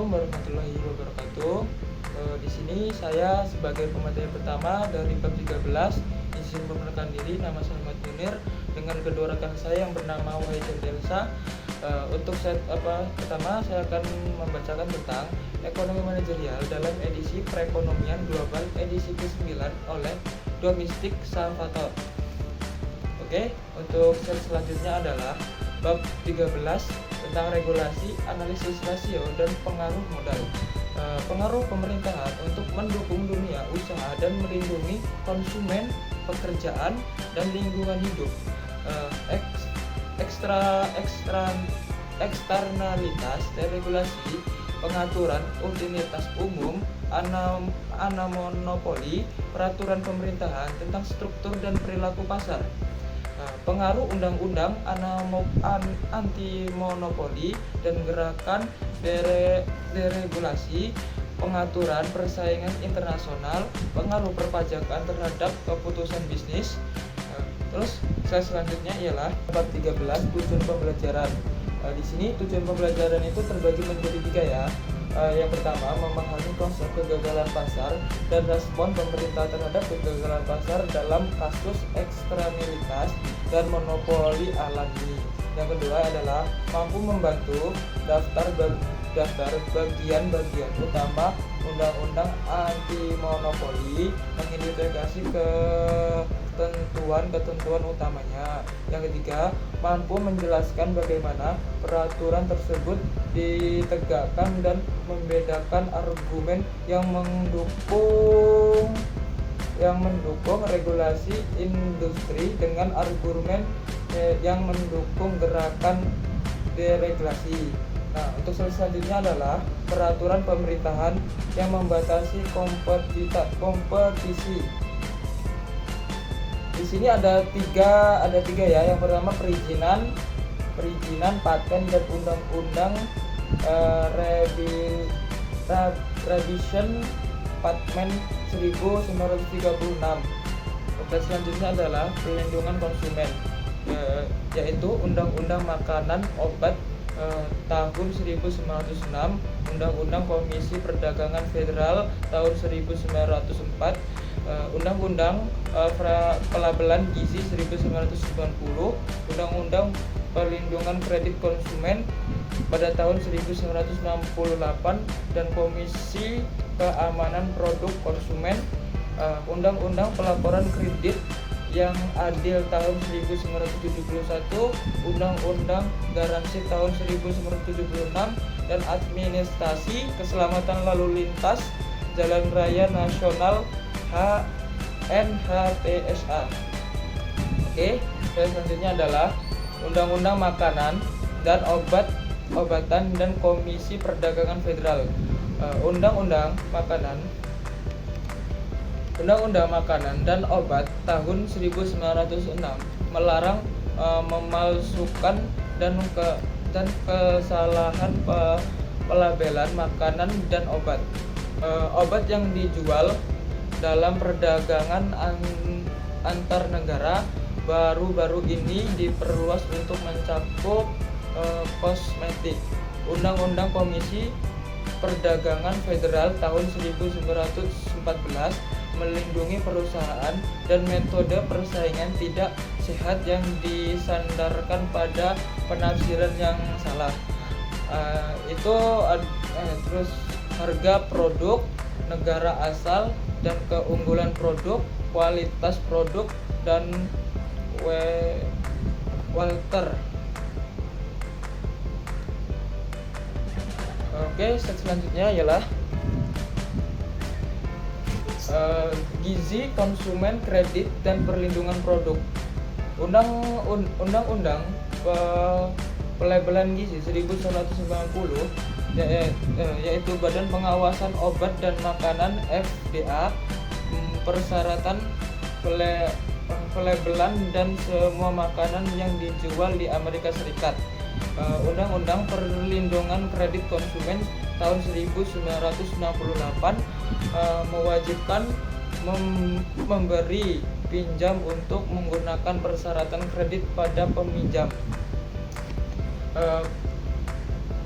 Assalamualaikum warahmatullahi wabarakatuh. Di sini saya sebagai pemateri pertama dari bab 13 izin memperkenalkan diri, nama saya Muhammad Munir dengan kedua rekan saya yang bernama Wahid dan Delsa. Untuk pertama saya akan membacakan tentang ekonomi manajerial dalam edisi perekonomian global edisi ke-9 oleh Domestic Salvatore. Oke, untuk slide selanjutnya adalah bab 13 tentang regulasi, analisis rasio, dan pengaruh modal. Pengaruh pemerintahan untuk mendukung dunia usaha dan melindungi konsumen, pekerjaan, dan lingkungan hidup. Eksternalitas deregulasi, pengaturan utilitas umum, monopoli, peraturan pemerintahan tentang struktur dan perilaku pasar. Pengaruh undang-undang anti monopoli dan gerakan deregulasi, pengaturan persaingan internasional, pengaruh perpajakan terhadap keputusan bisnis. Terus slide selanjutnya ialah bab 13 tujuan pembelajaran. Di sini tujuan pembelajaran itu terbagi menjadi 3 ya. Yang pertama, memahami konsep kegagalan pasar dan respon pemerintah terhadap kegagalan pasar dalam kasus eksternalitas dan monopoli alami. Yang kedua adalah mampu membantu daftar bagian-bagian utama undang-undang anti monopoli, mengidentifikasi ketentuan utamanya. Yang ketiga, mampu menjelaskan bagaimana peraturan tersebut ditegakkan dan membedakan argumen yang mendukung regulasi industri dengan argumen yang mendukung gerakan deregulasi. Nah, untuk selanjutnya adalah peraturan pemerintahan yang membatasi kompetisi. Di sini ada tiga ya. Yang pertama perizinan, paten, dan undang-undang revision Patmen 1936. Dan selanjutnya adalah perlindungan konsumen, yaitu undang-undang makanan obat tahun 1906, undang-undang Komisi Perdagangan Federal tahun 1904, undang-undang pelabelan gizi 1990, undang-undang perlindungan kredit konsumen pada tahun 1968, dan Komisi Keamanan Produk Konsumen, undang-undang pelaporan kredit yang adil tahun 1971, undang-undang garansi tahun 1976, dan administrasi keselamatan lalu lintas jalan raya nasional NHTSA. Oke, selanjutnya adalah undang-undang makanan dan obatan dan Komisi Perdagangan Federal. Undang-undang makanan dan obat tahun 1906 melarang memalsukan dan kesalahan pelabelan makanan dan obat. Obat yang dijual dalam perdagangan antar negara baru-baru ini diperluas untuk mencakup kosmetik. Undang-undang Komisi Perdagangan Federal tahun 1914 melindungi perusahaan dan metode persaingan tidak sehat yang disandarkan pada penafsiran yang salah. Terus harga produk, negara asal dan keunggulan produk, kualitas produk, dan welter. Oke, selanjutnya ialah gizi, konsumen, kredit, dan perlindungan produk. Undang-undang pelabelan gizi 1990, yaitu Badan Pengawasan Obat dan Makanan FDA, persyaratan pelabelan dan semua makanan yang dijual di Amerika Serikat. Undang-undang Perlindungan Kredit Konsumen tahun 1968 mewajibkan memberi pinjam untuk menggunakan persyaratan kredit pada peminjam.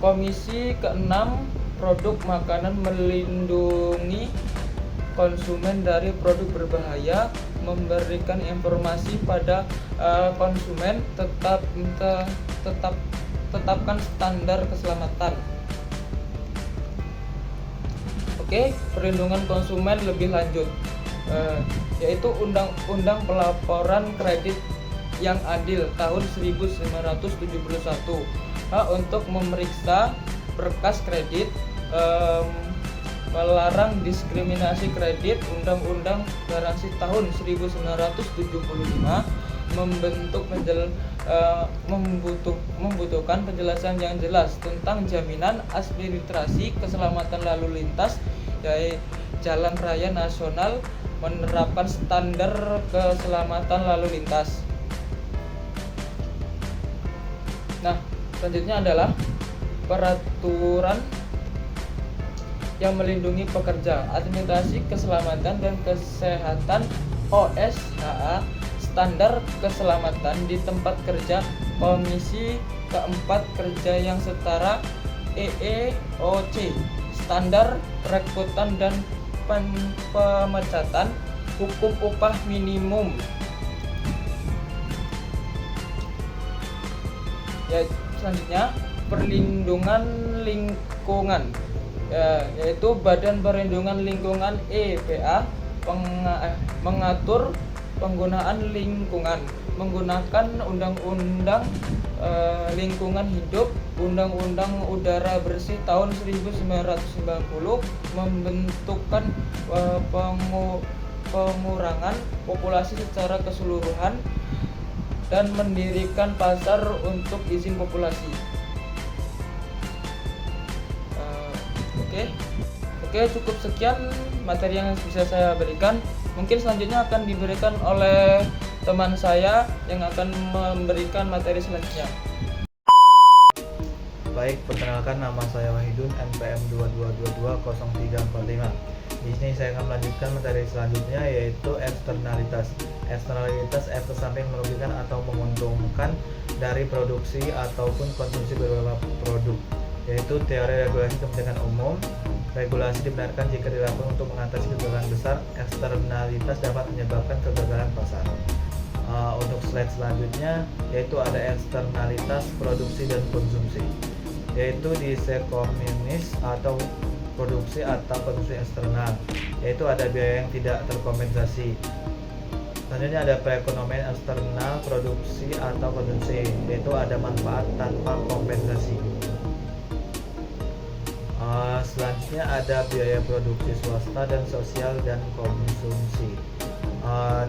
Komisi ke-6 produk makanan, melindungi konsumen dari produk berbahaya, memberikan informasi pada konsumen, tetapkan standar keselamatan. Oke, perlindungan konsumen lebih lanjut, yaitu Undang-Undang Pelaporan Kredit yang Adil tahun 1971, hak untuk memeriksa berkas kredit, melarang diskriminasi kredit, Undang-Undang Garansi tahun 1975, membutuhkan penjelasan yang jelas tentang jaminan administrasi keselamatan lalu lintas, yaitu jalan raya nasional, menerapkan standar keselamatan lalu lintas. Nah, selanjutnya adalah peraturan yang melindungi pekerja, administrasi keselamatan dan kesehatan OSHA, standar keselamatan di tempat kerja, Komisi keempat kerja yang setara EEOC, standar rekrutan dan pemecatan, hukum upah minimum. Ya, selanjutnya perlindungan lingkungan, yaitu Badan Perlindungan Lingkungan (EPA) mengatur penggunaan lingkungan menggunakan Undang-Undang Lingkungan Hidup, Undang-Undang Udara Bersih tahun 1990, membentukkan pengurangan populasi secara keseluruhan, dan mendirikan pasar untuk izin populasi. Oke, cukup sekian materi yang bisa saya berikan. Mungkin selanjutnya akan diberikan oleh teman saya yang akan memberikan materi selanjutnya. Baik, perkenalkan, nama saya Wahidun, NPM 22220345. Di sini saya akan melanjutkan materi selanjutnya, yaitu eksternalitas. Eksternalitas efek samping merugikan atau menguntungkan dari produksi ataupun konsumsi beberapa produk, yaitu teori regulasi kepentingan umum. Regulasi dibenarkan jika dilakukan untuk mengatasi kegagalan besar. Eksternalitas dapat menyebabkan kegagalan pasar. Untuk slide selanjutnya, yaitu ada eksternalitas produksi dan konsumsi, yaitu di sekominis atau produksi atau konsumsi eksternal, yaitu ada biaya yang tidak terkompensasi. Selanjutnya ada perekonomian eksternal produksi atau konsumsi, yaitu ada manfaat tanpa kompensasi. Selanjutnya ada biaya produksi swasta dan sosial dan konsumsi.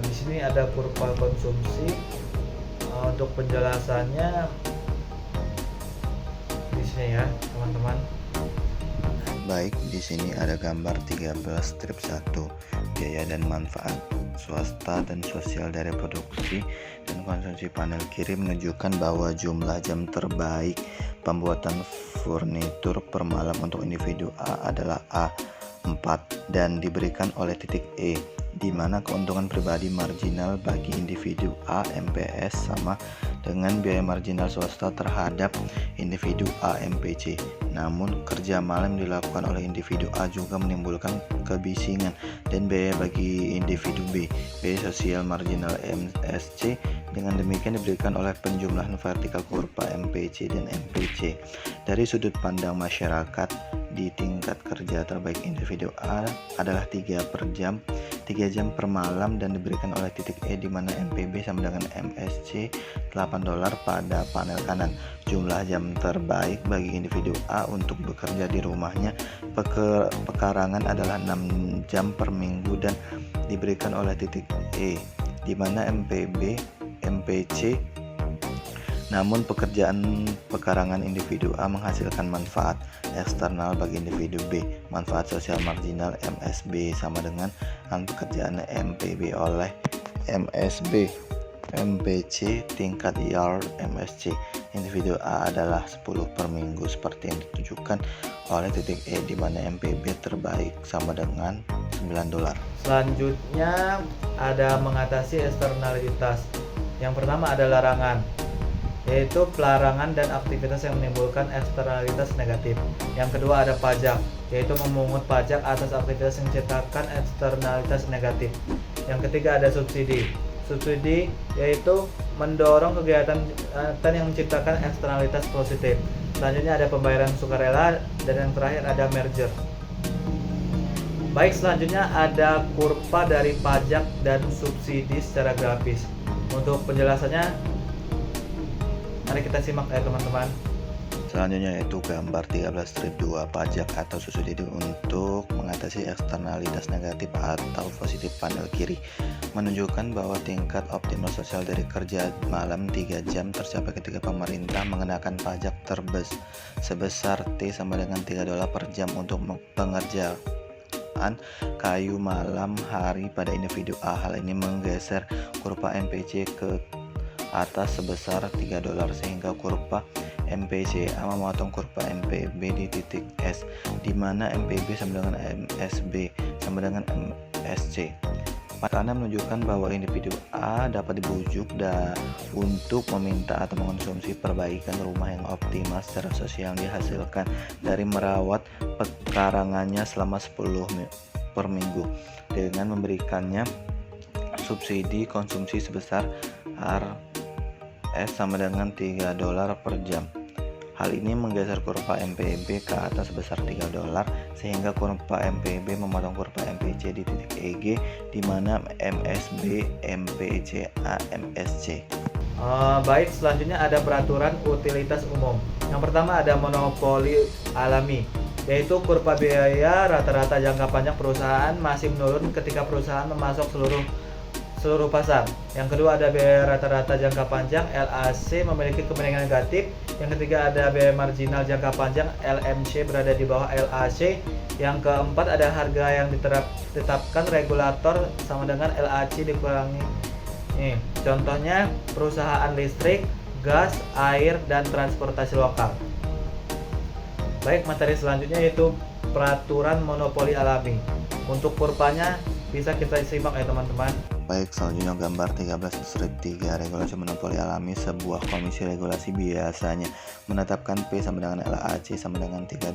Di sini ada kurva konsumsi. Untuk penjelasannya di sini ya, teman-teman. Baik, di sini ada gambar 13 strip 1, biaya dan manfaat swasta dan sosial dari produksi dan konsumsi. Panel kiri menunjukkan bahwa jumlah jam terbaik pembuatan furnitur per malam untuk individu A adalah A4 dan diberikan oleh titik E, di mana keuntungan pribadi marginal bagi individu A MPS sama dengan biaya marginal swasta terhadap individu A MPC. Namun kerja malam dilakukan oleh individu A juga menimbulkan kebisingan dan biaya bagi individu B, biaya sosial marginal MSC. Dengan demikian diberikan oleh penjumlahan vertikal kurva MPC dan MPC. Dari sudut pandang masyarakat, di tingkat kerja terbaik individu A adalah 3 jam per malam dan diberikan oleh titik E, di mana MPB sama dengan MSC $8 pada panel kanan. Jumlah jam terbaik bagi individu A untuk bekerja di rumahnya pekarangan adalah 6 jam per minggu dan diberikan oleh titik E, di mana MPB MPC. Namun pekerjaan pekarangan individu A menghasilkan manfaat eksternal bagi individu B. Manfaat sosial marginal MSB sama dengan pekerjaan MPB oleh MSB. MPC tingkat yard MSC individu A adalah 10 per minggu seperti yang ditunjukkan oleh titik E, di mana MPB terbaik sama dengan $9. Selanjutnya ada mengatasi eksternalitas. Yang pertama ada larangan. yaitu pelarangan dan aktivitas yang menimbulkan eksternalitas negatif. Yang kedua ada pajak, yaitu memungut pajak atas aktivitas yang menciptakan eksternalitas negatif. Yang ketiga ada subsidi. Subsidi yaitu mendorong kegiatan yang menciptakan eksternalitas positif. Selanjutnya ada pembayaran sukarela, dan yang terakhir ada merger. Baik, selanjutnya ada kurva dari pajak dan subsidi secara grafis. Untuk penjelasannya, mari kita simak ya teman-teman. Selanjutnya yaitu gambar 13 strip 2 pajak atau subsidi untuk mengatasi eksternalitas negatif atau positif. Panel kiri menunjukkan bahwa tingkat optimal sosial dari kerja malam 3 jam tercapai ketika pemerintah mengenakan pajak sebesar T sama dengan $3 per jam untuk pengerjaan kayu malam hari pada individu A. Hal ini menggeser kurva MPC ke atas sebesar $3 sehingga kurva MPCA memotong kurva MPB di titik S, di mana MPB sama dengan MSB sama dengan MSC. Makanya menunjukkan bahwa individu A dapat dibujuk untuk meminta atau mengonsumsi perbaikan rumah yang optimal secara sosial yang dihasilkan dari merawat pekarangannya selama 10 per minggu dengan memberikannya subsidi konsumsi sebesar Rs sama dengan $3 per jam. Hal ini menggeser kurva MPB ke atas sebesar $3 sehingga kurva MPB memotong kurva MPC di titik EG, di mana MSB, MPCA, MSC. Baik, selanjutnya ada peraturan utilitas umum. Yang pertama ada monopoli alami, yaitu kurva biaya rata-rata jangka panjang perusahaan masih menurun ketika perusahaan memasok seluruh pasar. Yang kedua ada biaya rata-rata jangka panjang LAC memiliki kemenangan negatif. Yang ketiga ada biaya marginal jangka panjang LMC berada di bawah LAC. Yang keempat ada harga yang ditetapkan regulator sama dengan LAC dikurangi. Contohnya perusahaan listrik, gas, air, dan transportasi lokal. Baik, materi selanjutnya yaitu peraturan monopoli alami. Untuk kurvanya bisa kita simak ya teman-teman. Baik, selanjutnya gambar 13 strip 3 regulasi monopoli alami. Sebuah komisi regulasi biasanya menetapkan P sama dengan LAC sama dengan $3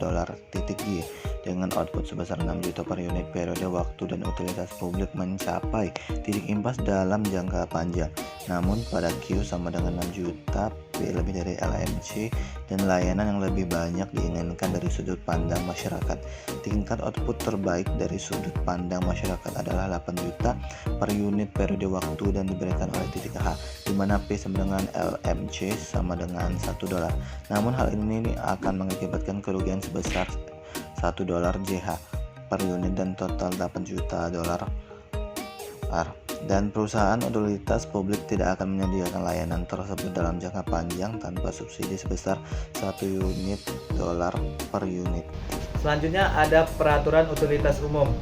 titik G dengan output sebesar 6 juta per unit. Periode waktu dan utilitas publik mencapai titik impas dalam jangka panjang. Namun pada Q sama dengan 6 juta, P lebih dari LMC, dan layanan yang lebih banyak diinginkan dari sudut pandang masyarakat. Tingkat output terbaik dari sudut pandang masyarakat adalah 8 juta per unit periode waktu dan diberikan oleh titik H, di mana P sama dengan LMC sama dengan $1. Namun hal ini akan mengakibatkan kerugian sebesar $1 JH per unit dan total $8 juta R. Dan perusahaan utilitas publik tidak akan menyediakan layanan tersebut dalam jangka panjang tanpa subsidi sebesar $1 per unit. Selanjutnya ada peraturan utilitas umum.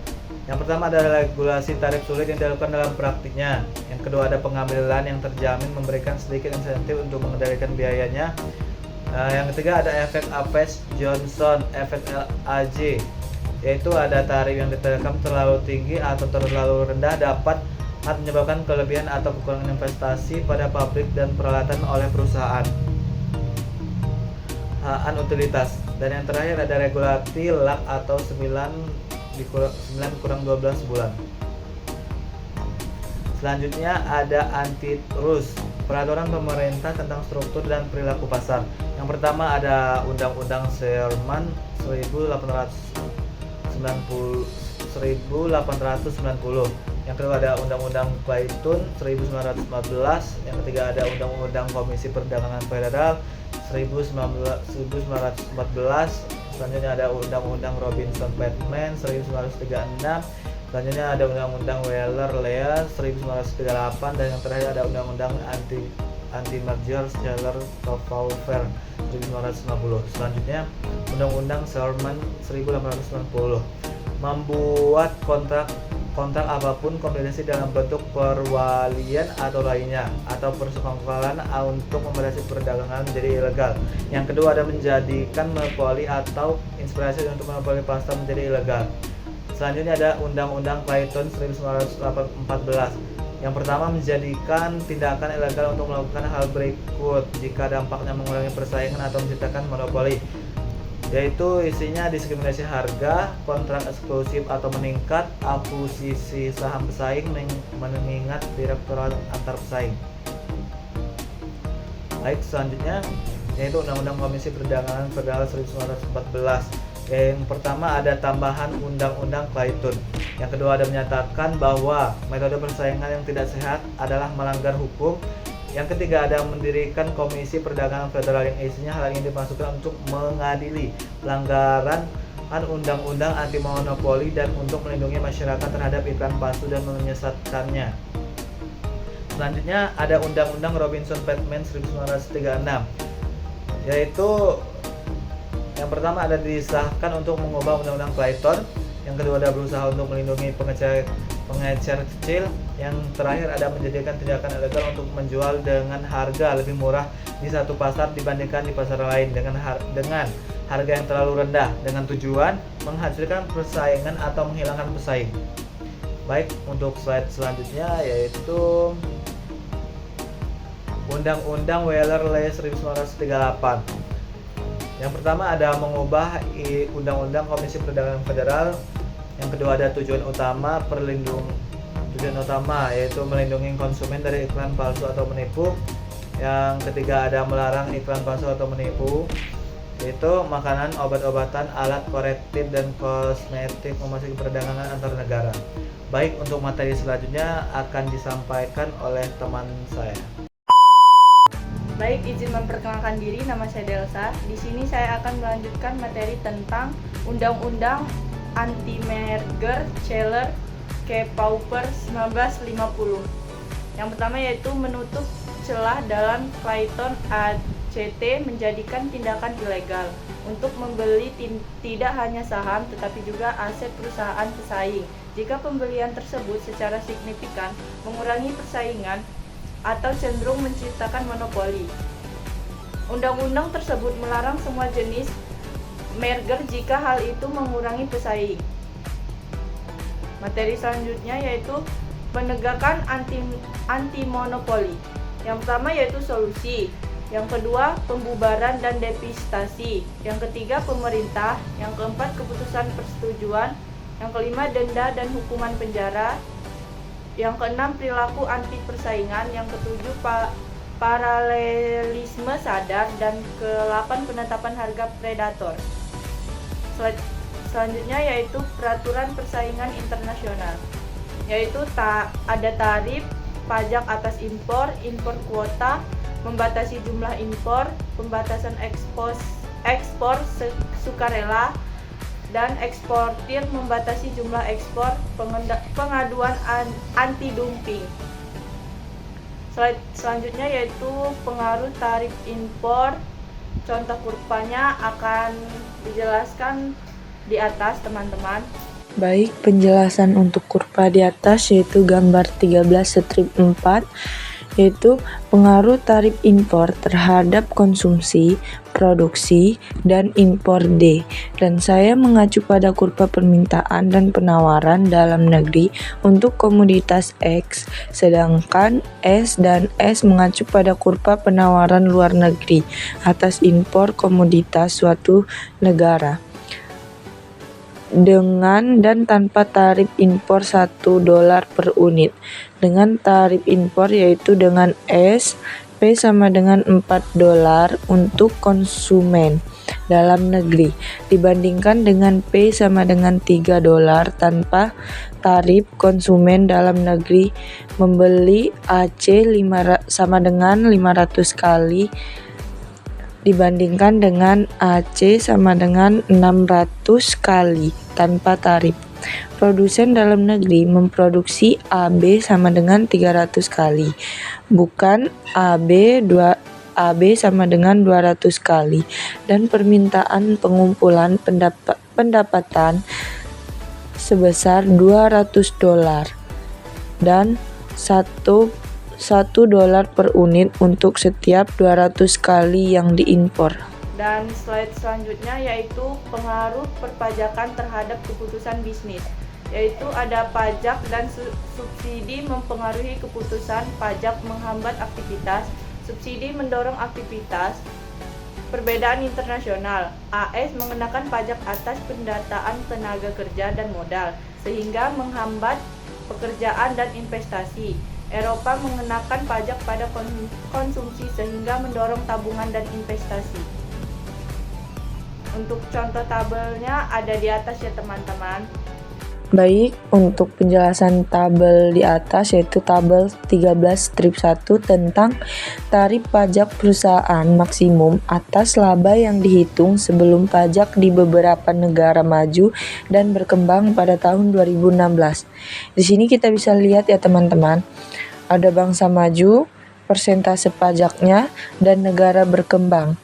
Yang pertama adalah regulasi tarif sulit yang dilakukan dalam praktiknya. Yang kedua ada pengambilan yang terjamin memberikan sedikit insentif untuk mengendalikan biayanya. Yang ketiga ada efek Apes-Johnson, efek LAJ, yaitu ada tarif yang ditetapkan terlalu tinggi atau terlalu rendah dapat menyebabkan kelebihan atau kekurangan investasi pada pabrik dan peralatan oleh perusahaan utilitas. Dan yang terakhir ada regulasi LAK atau 9 kurang 12 bulan. Selanjutnya ada antitrust, peraturan pemerintah tentang struktur dan perilaku pasar. Yang pertama ada Undang-Undang Sherman 1890. Yang kedua ada Undang-Undang Clayton 1914. Yang ketiga ada Undang-Undang Komisi Perdagangan Federal 1914. Selanjutnya ada Undang-Undang Robinson-Batman 1936. Selanjutnya ada Undang-Undang Weller-Lea 1938, dan yang terakhir ada Undang-Undang Anti-Merger Scheller-Kefauver 1950. Selanjutnya Undang-Undang Sherman 1890 membuat kontrak apapun kompetensi dalam bentuk perwalian atau lainnya atau persekongkolan untuk membatasi perdagangan menjadi ilegal. Yang kedua ada menjadikan monopoli atau inspirasi untuk monopoli pasar menjadi ilegal. Selanjutnya ada Undang-Undang Clayton 1914 Yang pertama, menjadikan tindakan ilegal untuk melakukan hal berikut jika dampaknya mengurangi persaingan atau menciptakan monopoli, yaitu isinya diskriminasi harga, kontrak eksklusif atau meningkat, akuisisi saham pesaing, mengingat direktorat antar pesaing. Baik, selanjutnya yaitu Undang-Undang Komisi Perdagangan Federal 1914. Yang pertama ada tambahan Undang-Undang Clayton. Yang kedua ada menyatakan bahwa metode persaingan yang tidak sehat adalah melanggar hukum. Yang ketiga ada mendirikan Komisi Perdagangan Federal yang isinya hal ini dimaksudkan untuk mengadili pelanggaran undang-undang anti monopoli dan untuk melindungi masyarakat terhadap iklan palsu dan menyesatkannya. Selanjutnya ada Undang-Undang Robinson-Patman 1936, yaitu yang pertama ada disahkan untuk mengubah Undang-Undang Clayton. Yang kedua ada berusaha untuk melindungi pengecer kecil. Yang terakhir ada menjadikan tindakan ilegal untuk menjual dengan harga lebih murah di satu pasar dibandingkan di pasar lain dengan harga yang terlalu rendah dengan tujuan menghasilkan persaingan atau menghilangkan pesaing. Baik, untuk slide selanjutnya yaitu Undang-Undang Waller-Ley 1938. Yang pertama ada mengubah Undang-Undang Komisi Perdagangan Federal. Yang kedua ada tujuan utama yaitu melindungi konsumen dari iklan palsu atau menipu. Yang ketiga ada melarang iklan palsu atau menipu, yaitu makanan, obat-obatan, alat korektif dan kosmetik memasuki perdagangan antar negara. Baik, untuk materi selanjutnya akan disampaikan oleh teman saya. Baik, izin memperkenalkan diri, nama saya Delsa. Di sini saya akan melanjutkan materi tentang Undang-Undang Anti-Merger Celer K-Pauper 1950. Yang pertama yaitu menutup celah dalam Clayton ACT menjadikan tindakan ilegal untuk membeli tidak hanya saham tetapi juga aset perusahaan pesaing. Jika pembelian tersebut secara signifikan mengurangi persaingan atau cenderung menciptakan monopoli. Undang-undang tersebut melarang semua jenis merger jika hal itu mengurangi pesaing. Materi selanjutnya yaitu penegakan anti monopoli. Yang pertama yaitu solusi, yang kedua pembubaran dan depistasi, yang ketiga pemerintah, yang keempat keputusan persetujuan, yang kelima denda dan hukuman penjara, yang keenam perilaku anti persaingan, yang ketujuh paralelisme sadar, dan ke-8 penetapan harga predator. Selanjutnya yaitu peraturan persaingan internasional, yaitu ada tarif, pajak atas impor kuota, membatasi jumlah impor, pembatasan ekspor sukarela, dan eksportir, membatasi jumlah ekspor, pengaduan anti dumping. Selanjutnya yaitu pengaruh tarif impor. Contoh kurvanya akan dijelaskan di atas, teman-teman. Baik, penjelasan untuk kurva di atas yaitu gambar 13 strip 4, yaitu pengaruh tarif impor terhadap konsumsi, produksi, dan impor D. Dan saya mengacu pada kurva permintaan dan penawaran dalam negeri untuk komoditas X, sedangkan S dan S mengacu pada kurva penawaran luar negeri atas impor komoditas suatu negara. Dengan dan tanpa tarif impor $1 per unit. Dengan tarif impor yaitu dengan S, P sama dengan $4 untuk konsumen dalam negeri, dibandingkan dengan P sama dengan $3 tanpa tarif. Konsumen dalam negeri membeli AC sama dengan 500 kali, dibandingkan dengan AC sama dengan 600 kali tanpa tarif. Produsen dalam negeri memproduksi AB sama dengan 300 kali, bukan AB sama dengan 200 kali, dan permintaan pengumpulan pendapatan sebesar $200 dan $1 per unit untuk setiap 200 kali yang diimpor. Dan slide selanjutnya yaitu pengaruh perpajakan terhadap keputusan bisnis. yaitu ada pajak dan subsidi mempengaruhi keputusan, pajak menghambat aktivitas, subsidi mendorong aktivitas. Perbedaan internasional, AS mengenakan pajak atas pendataan tenaga kerja dan modal, sehingga menghambat pekerjaan dan investasi. Eropa mengenakan pajak pada konsumsi sehingga mendorong tabungan dan investasi. Untuk contoh tabelnya ada di atas ya teman-teman. Baik, untuk penjelasan tabel di atas yaitu tabel 13 strip 1 tentang tarif pajak perusahaan maksimum atas laba yang dihitung sebelum pajak di beberapa negara maju dan berkembang pada tahun 2016. Di sini kita bisa lihat ya teman-teman, ada bangsa maju, persentase pajaknya, dan negara berkembang.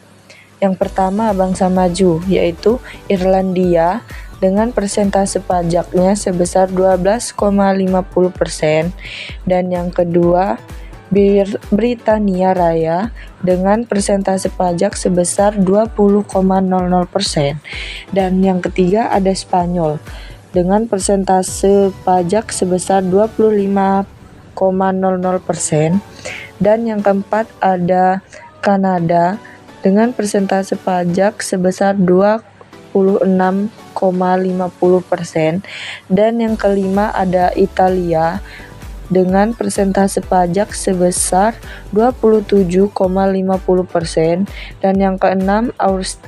Yang pertama bangsa maju yaitu Irlandia dengan persentase pajaknya sebesar 12,50%, dan yang kedua Britania Raya dengan persentase pajak sebesar 20,00%, dan yang ketiga ada Spanyol dengan persentase pajak sebesar 25,00%, dan yang keempat ada Kanada dengan persentase pajak sebesar 26,50%, dan yang kelima ada Italia dengan persentase pajak sebesar 27,50%, dan yang keenam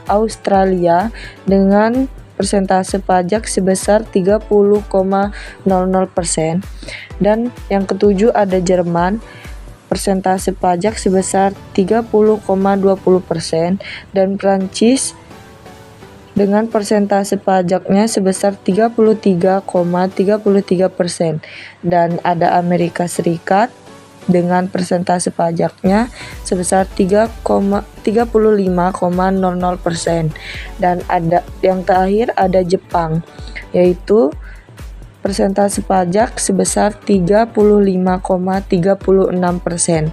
Australia dengan persentase pajak sebesar 30,00%, dan yang ketujuh ada Jerman persentase pajak sebesar 30,20%, dan Prancis dengan persentase pajaknya sebesar 33,33%, dan ada Amerika Serikat dengan persentase pajaknya sebesar 35,00%, dan ada yang terakhir ada Jepang yaitu persentase pajak sebesar 35,36%.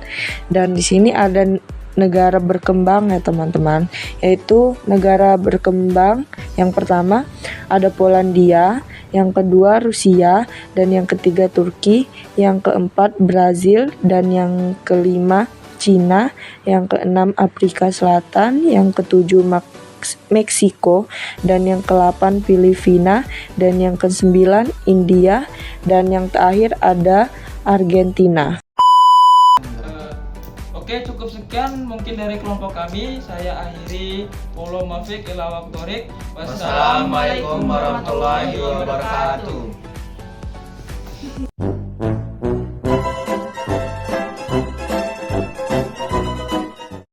Dan di sini ada negara berkembang ya teman-teman, yaitu negara berkembang yang pertama ada Polandia, yang kedua Rusia, dan yang ketiga Turki, yang keempat Brazil, dan yang kelima Cina, yang keenam Afrika Selatan, yang ketujuh Meksiko, dan yang ke-8 Filipina, dan yang ke-9 India, dan yang terakhir ada Argentina. Oke, cukup sekian mungkin dari kelompok kami. Saya akhiri. Wallahu muwaffiq ila aqwamit thoriq. Wassalamualaikum warahmatullahi wabarakatuh.